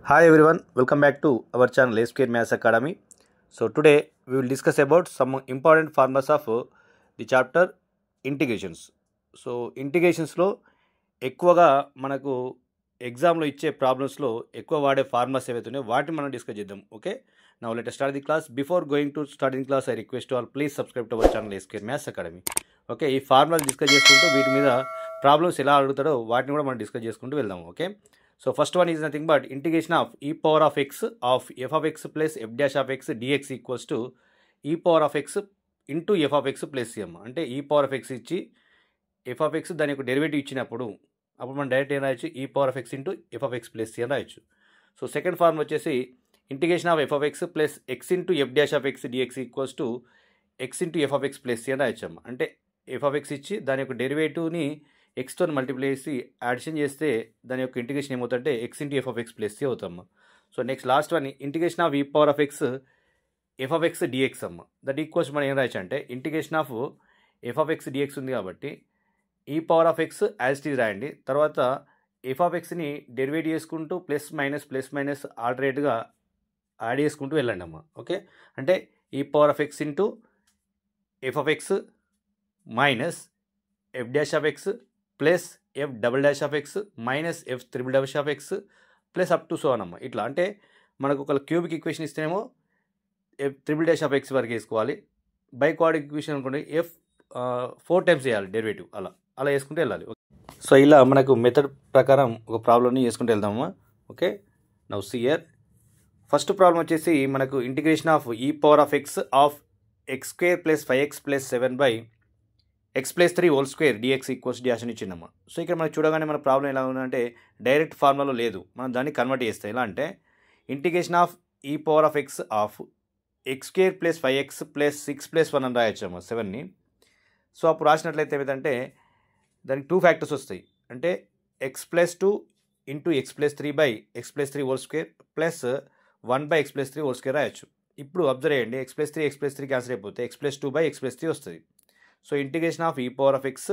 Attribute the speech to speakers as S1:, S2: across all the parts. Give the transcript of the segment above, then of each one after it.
S1: Hi everyone, welcome back to our channel SQR Maths Academy. So today we will discuss about some important formulas of the chapter integrations. So integrations లో ఎక్కువగా మనకు ఎగ్జామ్లో ఇచ్చే ప్రాబ్లమ్స్లో ఎక్కువ వాడే formulas ఏవైతే ఉన్నాయో వాటిని మనం డిస్కస్ చేద్దాం. Okay, now let us start the class. Before going to start the class, I request you all please subscribe to our channel SQR Maths Academy. Okay, ఈ ఫార్ములాస్ డిస్కస్ చేసుకుంటూ వీటి మీద ప్రాబ్లమ్స్ ఎలా అడుగుతాడో వాటిని కూడా మనం డిస్కస్ చేసుకుంటూ వెళ్దాం. Okay, so first one is nothing but integration of e power of x of f of x plus f dash of x dx equals to e power of x into f of x plus m. అంటే e power of x ఇచ్చి f of x దాని యొక్క derivative ఇచ్చినప్పుడు అప్పుడు మనం direct ఏం రాయొచ్చు, e power of x into f of x plus m రాయొచ్చు. సో సెకండ్ ఫార్మ్ వచ్చేసి integration of f of x plus x into f dash of x dx equals to x into f of x plus m రాయొచ్చు. అంటే f of x ఇచ్చి దాని యొక్క డెరివేటివ్ని ఎక్స్తో multiply చేసి addition చేస్తే దాని యొక్క ఇంటిగ్రేషన్ ఏమవుతుందంటే x into f of x plus అవుతాము. So next last one integration of e power of x f of x dx అమ్మ. దట్ ఈక్వల్స్ మనం ఏం రాయచ్చు అంటే integration of f of x dx ఉంది కాబట్టి e power of x as it is రాయండి. తర్వాత ఎఫ్ ఆఫ్ ఎక్స్ని డెరివేట్ చేసుకుంటూ ప్లస్ మైనస్ ఆల్టర్నేట్గా యాడ్ చేసుకుంటూ వెళ్ళండి అమ్మ. ఓకే, అంటే e power of x into f of x minus f dash of x plus f double dash of x minus f triple dash of x plus up to so అన్నమ్మ. ఇట్లా అంటే మనకు ఒక cubic equation ఇస్తేనేమో f triple dash of x వరకు వేసుకోవాలి. Bi quadric equation అనుకోండి f 4 times వేయాలి డెరివేటివ్, అలా వేసుకుంటూ వెళ్ళాలి. సో ఇలా మనకు మెథడ్ ప్రకారం ఒక ప్రాబ్లమ్ని వేసుకుంటూ వెళ్దామా. Okay, now see here first problem వచ్చేసి మనకు integration of e power of x square plus 5x plus 7 by x plus 3 whole square dx equals dash అని ఇచ్చిందమ్మా. సో ఇక్కడ మనం చూడగానే మన ప్రాబ్లం ఎలా ఉందంటే డైరెక్ట్ ఫార్ములాలో లేదు, మనం దాన్ని కన్వర్ట్ చేస్తాం. ఎలా అంటే integration of e power of x square plus 5x plus 6 plus 1 అని రాయొచ్చమ్మా 7ని. సో అప్పుడు రాసినట్లయితే ఏమిటంటే దానికి 2 ఫ్యాక్టర్స్ వస్తాయి. అంటే x plus 2 into x plus 3 by x plus 3 whole square plus 1 by x plus 3 whole square రాయొచ్చు. ఇప్పుడు అబ్జర్వ్ చేయండి, ఎక్స్ ప్లస్ 3 క్యాన్సిల్ అయిపోతే X plus 2 by x plus 3 వస్తుంది. So integration of e power of x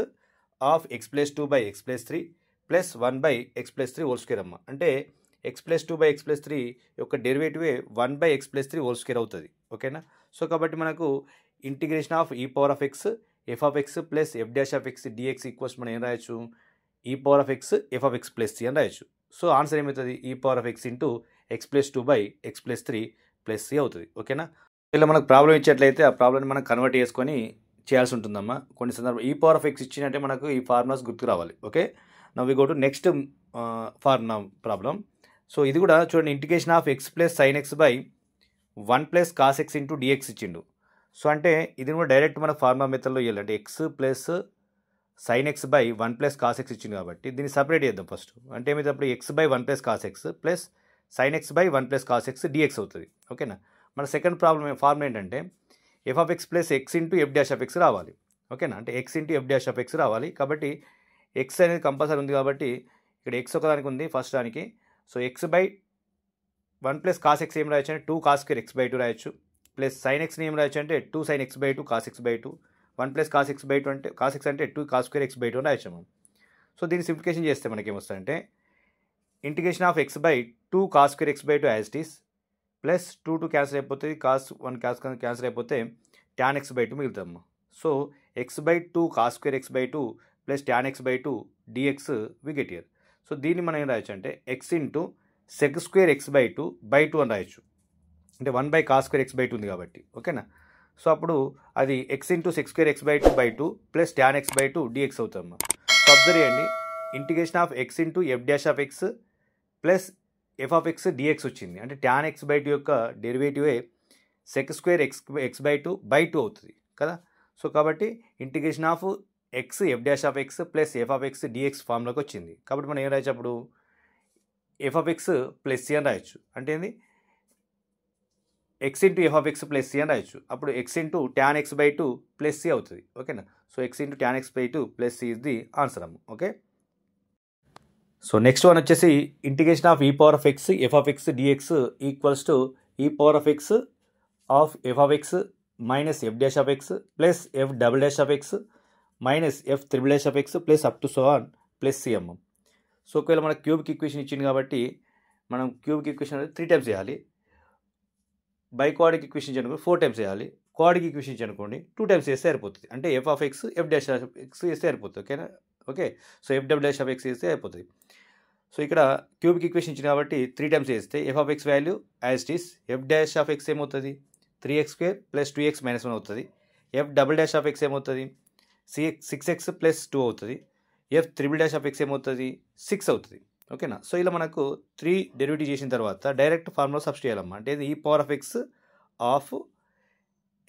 S1: plus 2 by x plus 3 plus 1 by x plus 3 whole square అమ్మ. అంటే x plus 2 by x plus 3 యొక్క డెరివేటివే 1 by x plus 3 whole square అవుతుంది. ఓకేనా. So కాబట్టి మనకు integration of e power of f of x plus f dash of x dx equals మనం ఏం రాయొచ్చు, e power of f of x plus c అని రాయొచ్చు. సో ఆన్సర్ ఏమవుతుంది, e power of x into x plus 2 by x plus 3 plus c అవుతుంది. ఓకేనా. ఇలా మనకు ప్రాబ్లం ఇచ్చేట్లయితే ఆ ప్రాబ్లమ్ని మనం కన్వర్ట్ చేసుకొని చేయాల్సి ఉంటుందమ్మా. కొన్ని సందర్భం ఈ పవర్ ఆఫ్ ఎక్స్ ఇచ్చినట్టే మనకు ఈ ఫార్ములాస్ గుర్తుకు రావాలి. Okay, now we go to next formula problem. So ఇది కూడా చూడండి, integration of x plus sine x by 1 plus cos x into dx ఇచ్చిండు. సో అంటే ఇది కూడా డైరెక్ట్ మన ఫార్ములా మెథడ్లో ఇవ్వాలి. అంటే x plus sine x by 1 plus cos x ఇచ్చింది కాబట్టి దీన్ని సపరేట్ చేద్దాం ఫస్ట్. అంటే ఏమైతే అప్పుడు x by 1 plus cos x plus sine x by 1 plus cos X dx అవుతుంది. ఓకేనా. మన సెకండ్ ప్రాబ్లం ఫార్ములా ఏంటంటే F of x plus X into f dash of X రావాలి. ఓకేనా, అంటే x into f dash of X రావాలి. కాబట్టి X అనేది కంపల్సరీ ఉంది కాబట్టి ఇక్కడ ఎక్స్ ఒకదానికి ఉంది ఫస్ట్ దానికి. So x by 1 plus cos X ఏం రాయొచ్చు అంటే 2 కాస్ స్క్వేర్ ఎక్స్ బై 2 రాయొచ్చు. ప్లస్ సైన్ ఎక్స్ని ఏం రాయొచ్చు అంటే 2 sign x by 2 cos X by 2. 1 plus cos X by 2 అంటే కాస్ ఎక్స్ అంటే 2 కాస్ స్క్వేర్ ఎక్స్ బై 2 రాయొచ్చు మనం. సో దీన్ని సింప్లిఫికేషన్ చేస్తే మనకి ఏమొస్తుందంటే integration of x by 2 cos square x by 2 as it is plus 2 cancel అయిపోతుంది, cos 1 cancel అయిపోతే tan x బై 2 మిగులుతాము. So x by 2 cos square x by 2 plus tan x by 2 dx we get here. So దీన్ని మనం ఏం రాయొచ్చు అంటే x into sec square x by 2 అని రాయొచ్చు. అంటే 1 by cos square x by 2 ఉంది కాబట్టి. ఓకేనా. సో అప్పుడు అది x into sec square x by 2 plus tan x by 2 dx అవుతాము. సో అబ్జర్వ్ చేయండి, integration of x into f dash of x plus f of x dx వచ్చింది. అంటే tan x by 2 యొక్క డెరివేటివే సెక్ స్క్వేర్ ఎక్స్ బై 2 అవుతుంది కదా. So కాబట్టి integration of x f dash of x plus f of x dx ఫార్ములాకి వచ్చింది. కాబట్టి మనం ఏం రాయొచ్చు అప్పుడు f of x plus c అని రాయొచ్చు. అంటే ఏంది, x into f of x plus c అని రాయొచ్చు. అప్పుడు x into tan x by 2 plus c అవుతుంది. ఓకేనా. So x into tan x by 2 plus c is the answer అమ్మ. ఓకే, సో నెక్స్ట్ వన్ వచ్చేసి integration of e power of f of x dx equals to e power of f of x minus f dash of x plus f double dash of x minus f triple dash of x plus up to so on plus c అమ్మ. So ఒకవేళ మన క్యూబ్కి equation ఇచ్చింది కాబట్టి మనం cubic equation 3 times చేయాలి. బైక్వాడిక్ equation అనుకోండి 4 times చేయాలి. క్వాడిక్ equation అనుకోండి 2 టైమ్స్ చేస్తే సరిపోతుంది. అంటే F of x f dash of X చేస్తే సరిపోతుంది. ఓకేనా? Okay. So F double dash of X చేస్తే అయిపోతుంది. సో ఇక్కడ క్యూబిక్ ఈక్వేషన్ ఇచ్చింది కాబట్టి 3 టైమ్స్ చేస్తే F of X value as it is F dash of X ఏమవుతుంది 3x² + 2x - 1 అవుతుంది. F double dash of X ఏమవుతుంది 6x + 2 అవుతుంది. F triple dash of X ఏమవుతుంది 6 అవుతుంది. ఓకేనా? సో ఇలా మనకు 3 డెరివేటివ్ చేసిన తర్వాత డైరెక్ట్ ఫార్ములా సబ్స్టిట్యూట్ చేయాలమ్మా. అంటే e power of x of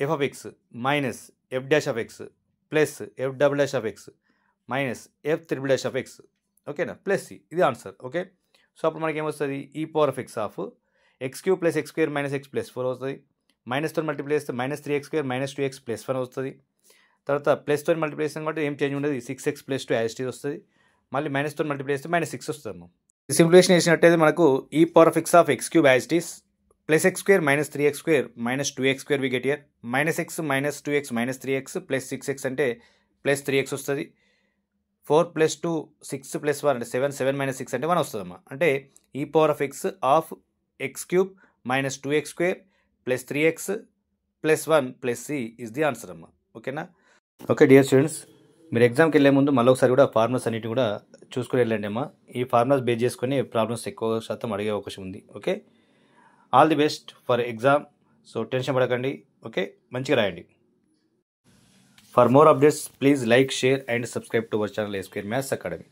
S1: f of x minus f dash of x plus f double dash of x minus f triple dash of X. ఓకేనా? ప్లస్ ఇది answer. Okay. So అప్పుడు మనకి ఏమొస్తుంది ఈ power of x of x³ + x² - x + 4 అవుతుంది. మైనస్తో multiply చేస్తే -3x² - 2x + 1 వస్తుంది. తర్వాత ప్లస్తో మల్టిప్లై చేస్తాం కాబట్టి ఏం చేంజ్ ఉండదు. 6x + 2 యాజ్ ఇట్ ఈజ్ వస్తుంది. మళ్ళీ మైనస్తో మల్టిప్లై చేస్తే -6 వస్తుంది. సింప్లిఫికేషన్ చేసినట్టయితే మనకు e power of x of x³ as it is plus x² - 3x² - 2x² we get here -x - 2x - 3x + 6x అంటే +3x వస్తుంది. 4 + 2 6 + 1 అంటే 7 7 - 6 అంటే 1 వస్తుందమ్మా. అంటే e power of x of x³ - 2x² + 3x + 1 + c is the answer అమ్మా. ఓకేనా? Okay dear students, మీరు ఎగ్జామ్కి వెళ్ళే ముందు మళ్ళీ ఒకసారి కూడా ఫార్ములాస్ అన్నిటి కూడా చూసుకుని వెళ్ళండి అమ్మా. ఈ ఫార్ములాస్ బేస్ చేసుకొని ప్రాబ్లమ్స్ ఎక్కువ శాతం అడిగే అవకాశం ఉంది. Okay, all the best for exam. So tension పడకండి. ఓకే, మంచిగా రాయండి. For more updates please like, share and subscribe to our channel SQR Maths Academy.